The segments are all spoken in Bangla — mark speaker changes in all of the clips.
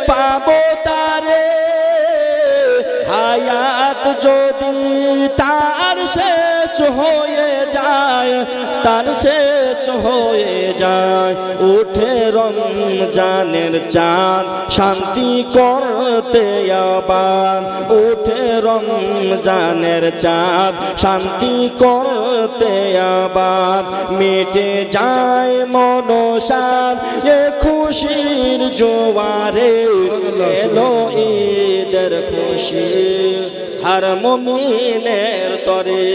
Speaker 1: পাবো তারে হায়াত যদি তার শেষ হয়ে যায়, তার শেষ হয়ে যায়, উঠে রমজানের চাঁদ শান্তি করতে আবার, উঠে রমজানের চাঁদ শান্তি করতে আবার, মিটে যায় মনসার এ খুশির জোয়ারে, এলো ঈদের খুশি हर मुमिनेर तरे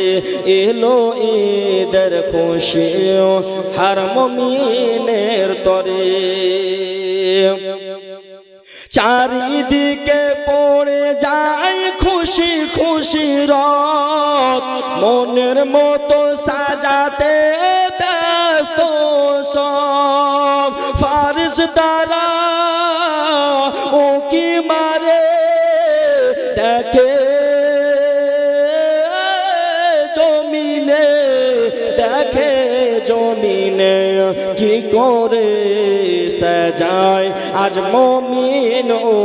Speaker 1: एलो ईदेर खुशी हर मुमिनेर तरे चारिदिके पड़े जाए खुशी खुशी रात मनेर मतो साजाते व्यस्त सब फारिस्तारा ओ की मारे देखे देखे जमीने की करे सजाए आज मोमिन ओ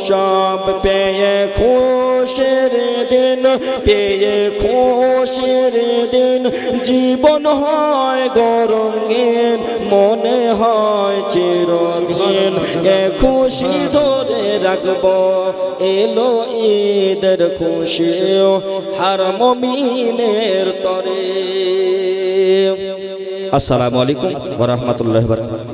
Speaker 1: सब पेये खुशिर दिन पेये खुशिर दिन जीवन হয় গরঙ্গিন মনে হয় চিরদিন এ খুশি ধরে রাখবো এলো ঈদের খুশি হর মুমিনের তরে। আসসালামু আলাইকুম ওয়া রাহমাতুল্লাহি ওয়া বারাকাতুহু।